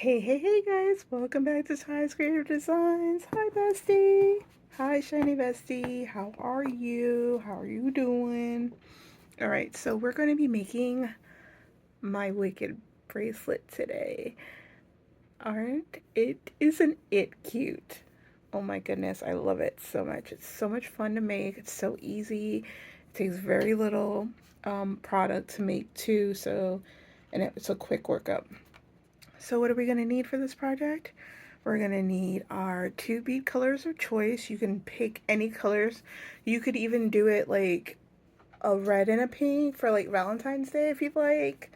Hey guys, welcome back to Tys.creative Designs. Hi bestie. Hi shiny bestie. How are you? How are you doing? Alright, so we're going to be making my wicked bracelet today. Aren't it? Isn't it cute? Oh my goodness, I love it so much. It's so much fun to make. It's so easy. It takes very little product to make too, and it's a quick workup. So what are we going to need for this project? We're going to need our two bead colors of choice. You can pick any colors. You could even do it like a red and a pink for like Valentine's Day if you'd like.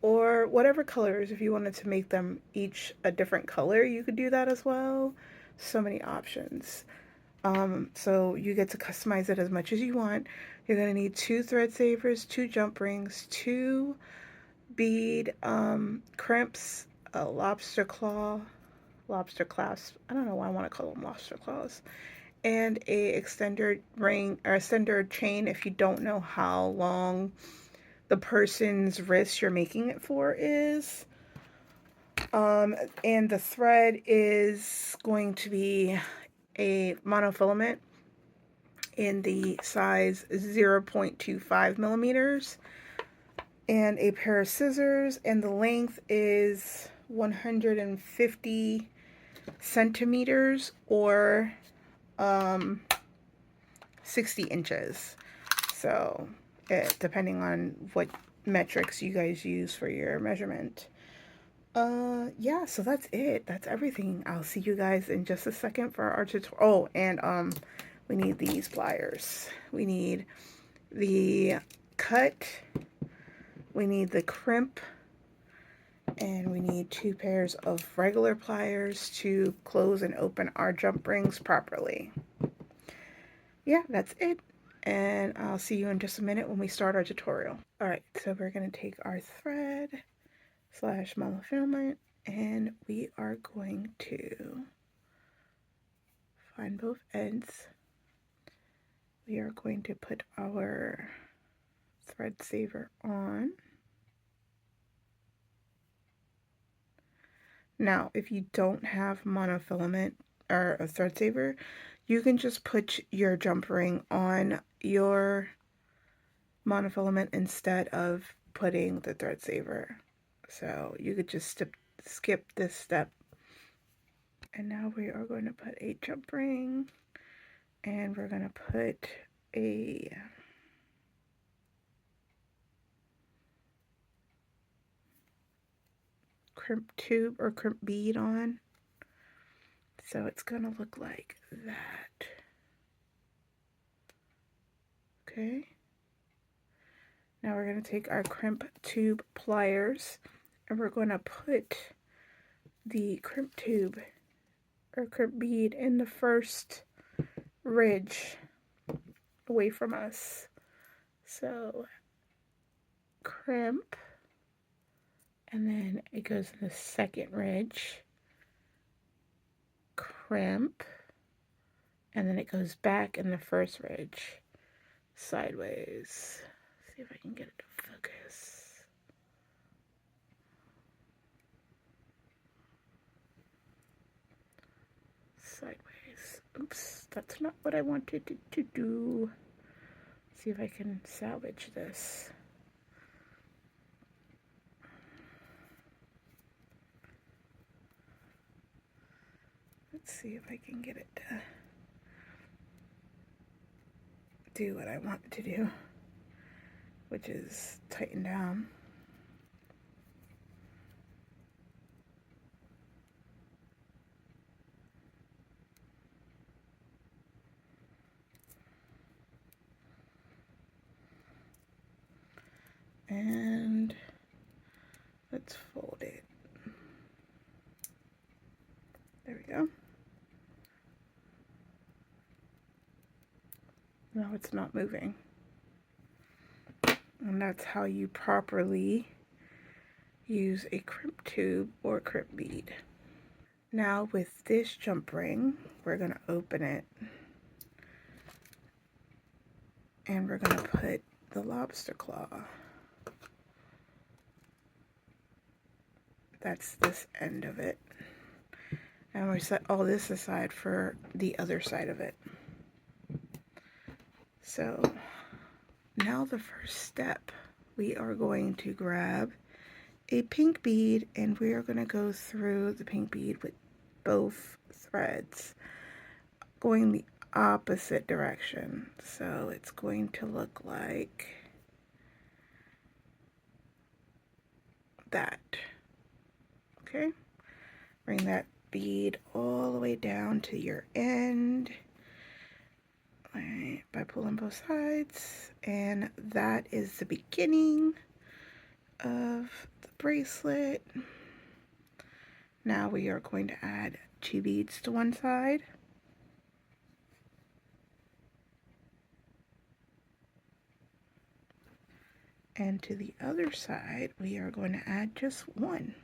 Or whatever colors, if you wanted to make them each a different color, you could do that as well. So many options. So you get to customize it as much as you want. You're going to need two thread savers, two jump rings, two bead crimps, a lobster claw, lobster clasp. I don't know why I want to call them lobster claws. And a extender ring or extender chain if you don't know how long the person's wrist you're making it for is. And the thread is going to be a monofilament in the size 0.25 millimeters and a pair of scissors, and the length is 150 centimeters or 60 inches. So depending on what metrics you guys use for your measurement. Yeah, so that's it. That's everything. I'll see you guys in just a second for our tutorial. Oh, and we need these pliers. We need the cut, we need the crimp, and we need two pairs of regular pliers to close and open our jump rings properly. Yeah, that's it. And I'll see you in just a minute when we start our tutorial. Alright, so we're going to take our thread slash monofilament and we are going to find both ends. We are going to put our thread saver on. Now, if you don't have monofilament or a thread saver, you can just put your jump ring on your monofilament instead of putting the thread saver. So you could just skip this step. And now we are going to put a jump ring, and we're going to put a crimp tube or crimp bead on. So it's going to look like that. Okay. Now we're going to take our crimp tube pliers and we're going to put the crimp tube or crimp bead in the first ridge away from us. So crimp, and then it goes in the second ridge, crimp, and then it goes back in the first ridge sideways. See if I can get it to focus. Sideways. Oops, that's not what I wanted to do. See if I can salvage this. Let's see if I can get it to do what I want it to do, which is tighten down. And let's fold it. There we go. Now it's not moving. And that's how you properly use a crimp tube or crimp bead. Now with this jump ring, we're going to open it. And we're going to put the lobster claw That's this end of it. And we set all this aside for the other side of it. So now the first step, we are going to grab a pink bead and we are going to go through the pink bead with both threads going the opposite direction. So it's going to look like that. Okay, bring that bead all the way down to your end, right, by pulling both sides, and that is the beginning of the bracelet. Now we are going to add 2 beads to one side. And to the other side, we are going to add just 1.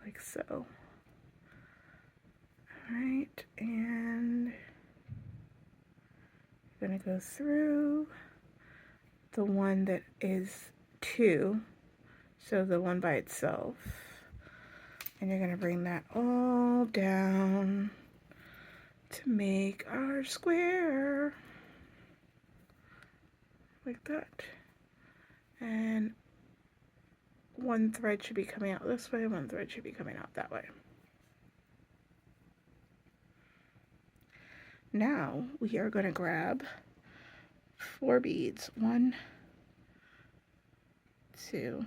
Like so. Alright, and I'm going to go through the one that is 2, so the one by itself. And you're going to bring that all down to make our square. Like that. And one thread should be coming out this way, one thread should be coming out that way. Now we are going to grab 4 beads. 1, 2,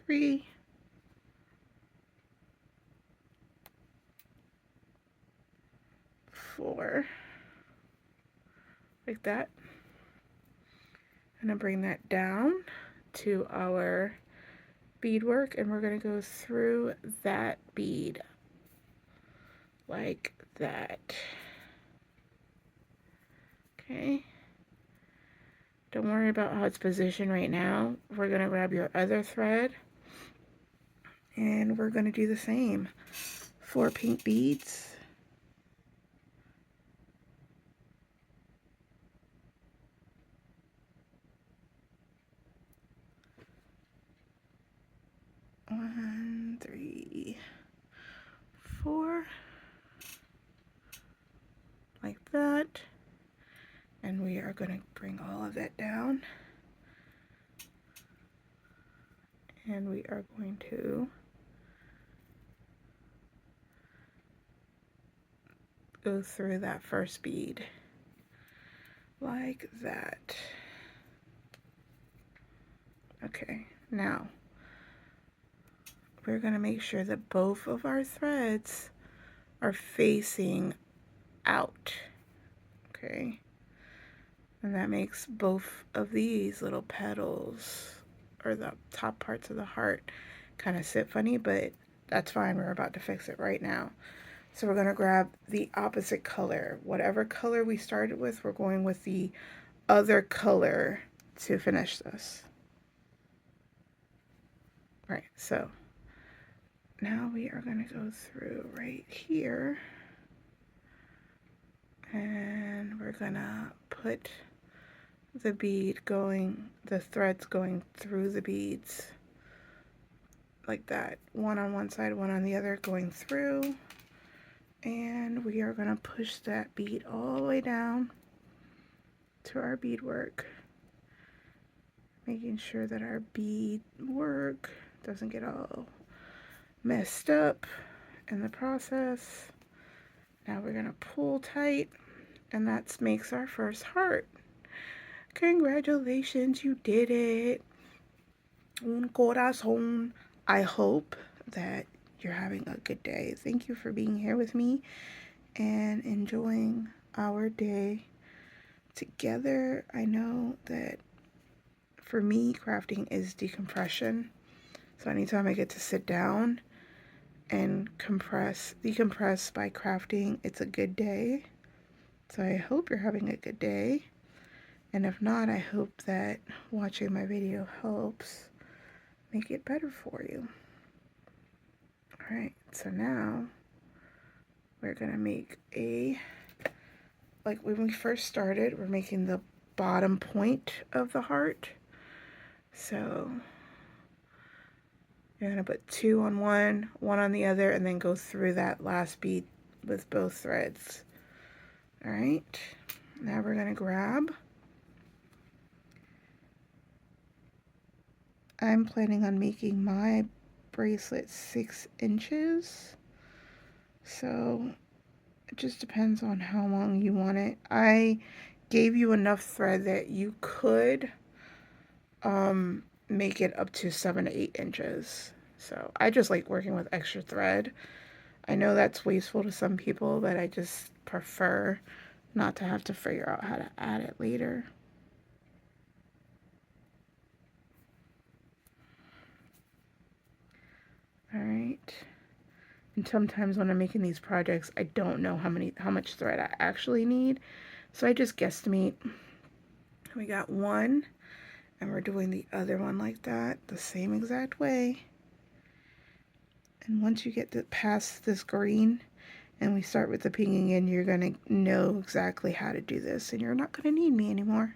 3, 4, like that. I'm going to bring that down to our beadwork and we're going to go through that bead like that. Okay. Don't worry about how it's positioned right now. We're going to grab your other thread and we're going to do the same. 4 pink beads. One, 3, 4, like that. And we are going to bring all of that down. And we are going to go through that first bead like that. Okay, now we're going to make sure that both of our threads are facing out. Okay, and that makes both of these little petals or the top parts of the heart kind of sit funny, but that's fine. We're about to fix it right now. So we're going to grab the opposite color. Whatever color we started with, we're going with the other color to finish this. Right, so now we are going to go through right here and we're going to put the bead going, the threads going through the beads like that. One on one side, one on the other going through. And we are going to push that bead all the way down to our beadwork, making sure that our bead work doesn't get all messed up in the process. Now we're going to pull tight, and that makes our first heart. Congratulations, you did it. Un corazón. I hope that you're having a good day. Thank you for being here with me and enjoying our day together. I know that for me, crafting is decompression. So anytime I get to sit down and decompress by crafting, it's a good day. So I hope you're having a good day. And if not, I hope that watching my video helps make it better for you. Alright, so now we're going to make like when we first started, we're making the bottom point of the heart. So you're going to put 2 on one, 1 on the other, and then go through that last bead with both threads. All right, now we're going to grab, I'm planning on making my bracelet 6 inches, so it just depends on how long you want it. I gave you enough thread that you could make it up to 7 to 8 inches. So I just like working with extra thread. I know that's wasteful to some people, but I just prefer not to have to figure out how to add it later. All right. And sometimes when I'm making these projects, I don't know how much thread I actually need. So I just guesstimate. We got 1, and we're doing the other one like that, the same exact way. And once you get past this green and we start with the pink again, you're going to know exactly how to do this, and you're not going to need me anymore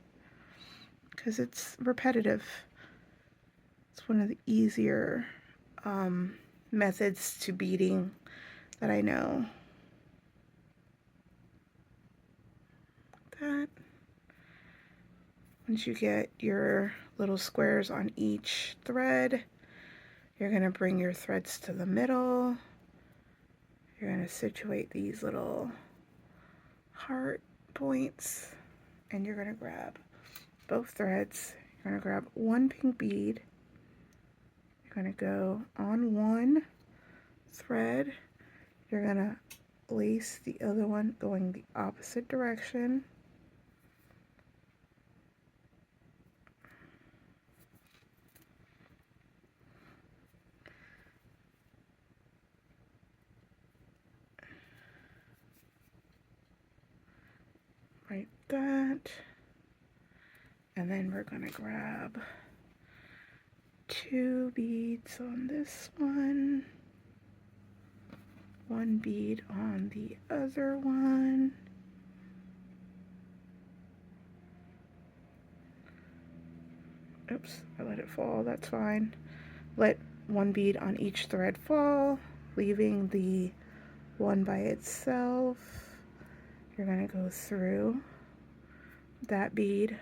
because it's repetitive. It's one of the easier methods to beading that I know. That. Once you get your little squares on each thread, you're going to bring your threads to the middle. You're going to situate these little heart points, and you're going to grab both threads. You're going to grab 1 pink bead. You're going to go on 1 thread. You're going to lace the other one going the opposite direction. Like that. And then we're going to grab 2 beads on this one. 1 bead on the other one. Oops, I let it fall, that's fine. Let 1 bead on each thread fall, leaving the one by itself. You're going to go through that bead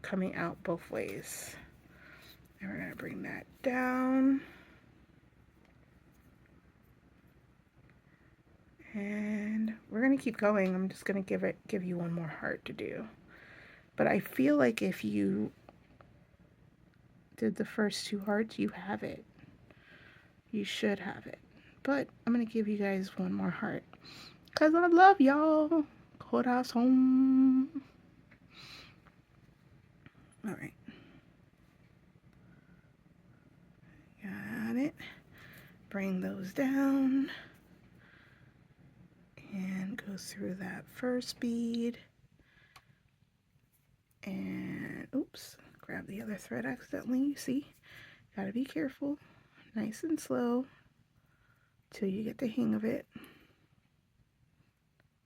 coming out both ways. And we're going to bring that down. And we're going to keep going. I'm just going to give you one more heart to do. But I feel like if you did the first 2 hearts, you have it. You should have it. But I'm going to give you guys one more heart. Because I love y'all. Corazón. Alright. Got it. Bring those down. And go through that first bead. And, oops, grab the other thread accidentally. You see, gotta be careful. Nice and slow till you get the hang of it.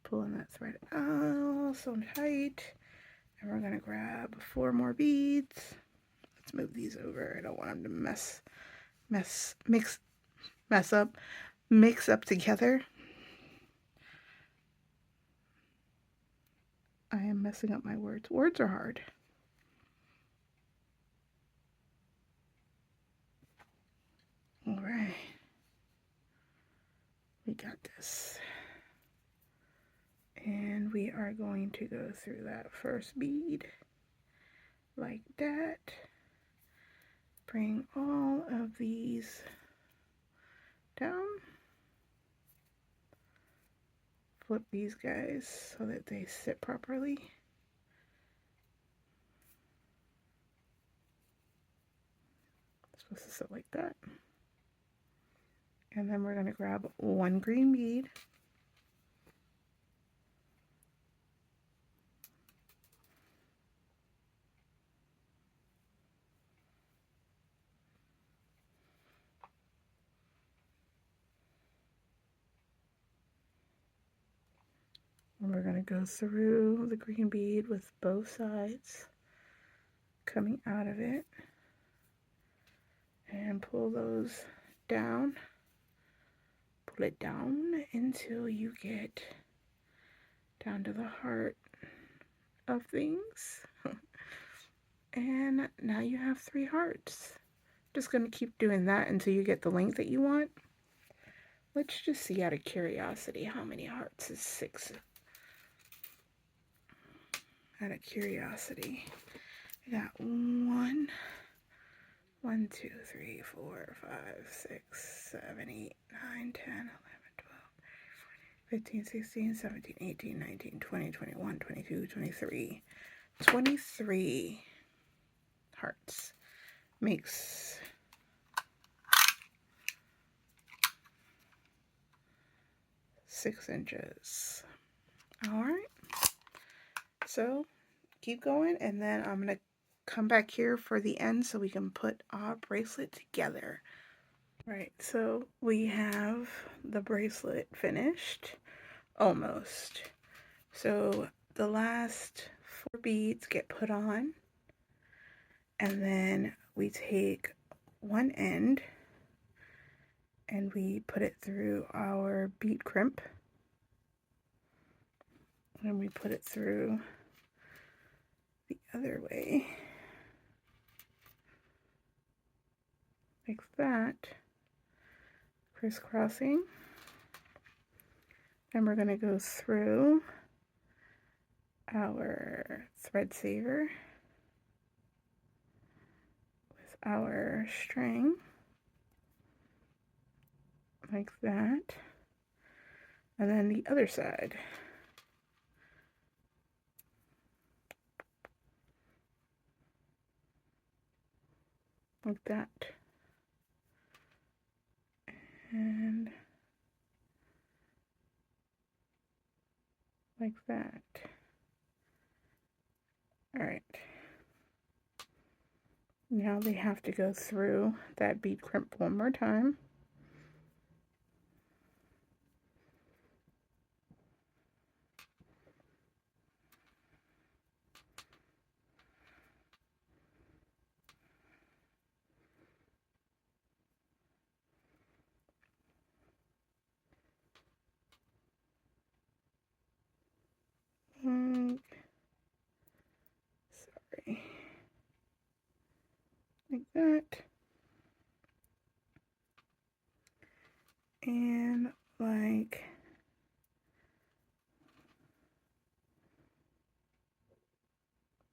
Pulling that thread out so tight. And we're gonna grab 4 more beads. Let's move these over. I don't want them to mix up together. I am messing up my words. Words are hard. All right. We got this. And we are going to go through that first bead like that. Bring all of these down. Flip these guys so that they sit properly. It's supposed to sit like that. And then we're going to grab 1 green bead. And we're going to go through the green bead with both sides coming out of it and pull those down. Pull it down until you get down to the heart of things. And now you have 3 hearts. Just going to keep doing that until you get the length that you want. Let's just see out of curiosity how many hearts is 6. Out of curiosity. I got 1, 2, 3, 4, 5, 6, 7, 8, 9, 10, 11, 12, 15, 16, 17, 18, 19, 20, 21, 22, 23. 23 hearts makes 6 inches. All right. So keep going, and then I'm going to come back here for the end so we can put our bracelet together. Right, so we have the bracelet finished, almost. So the last 4 beads get put on, and then we take one end and we put it through our bead crimp, and we put it through the other way, like that, crisscrossing. Then we're going to go through our thread saver with our string, like that, and then the other side. Like that. And like that. Alright. Now they have to go through that bead crimp one more time. Sorry. Like that. And like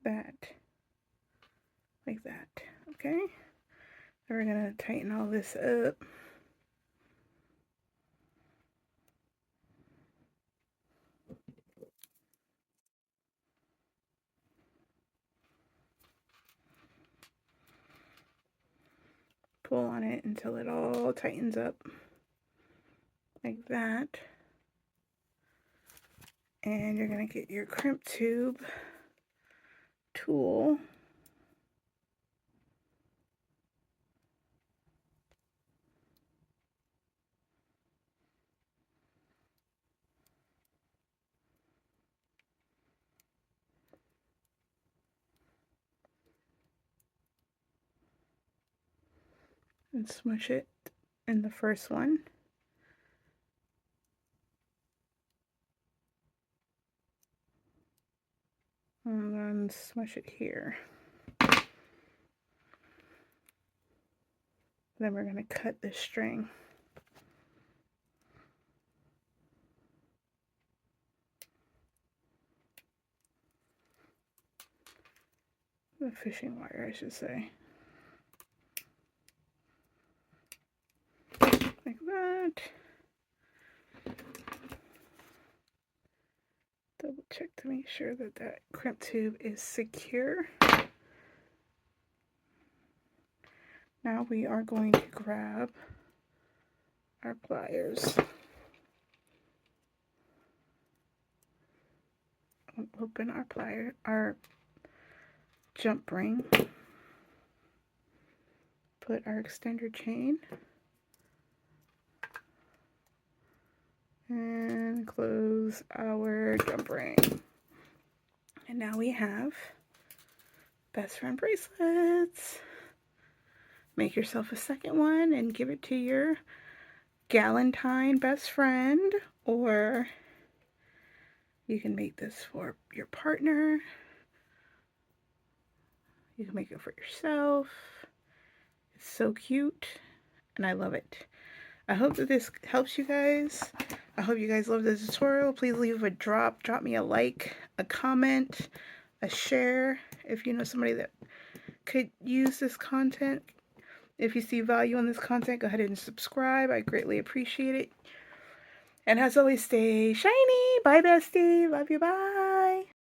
that. Like that. Okay? Then we're going to tighten all this up. Pull on it until it all tightens up. Like that. And you're going to get your crimp tube tool. And smush it in the first one. And then smush it here. Then we're going to cut this string. The fishing wire, I should say. Like that. Double check to make sure that that crimp tube is secure. Now we are going to grab our pliers. Open our jump ring. Put our extender chain And close our jump ring. And now we have best friend bracelets. Make yourself a second one and give it to your galentine best friend, or you can make this for your partner. You can make it for yourself. It's so cute and I love it. I hope that this helps you guys. I hope you guys love the tutorial. Please leave a drop me a like, a comment, a share if you know somebody that could use this content. If you see value in this content, go ahead and subscribe. I greatly appreciate it. And as always, stay shiny. Bye, bestie. Love you. Bye.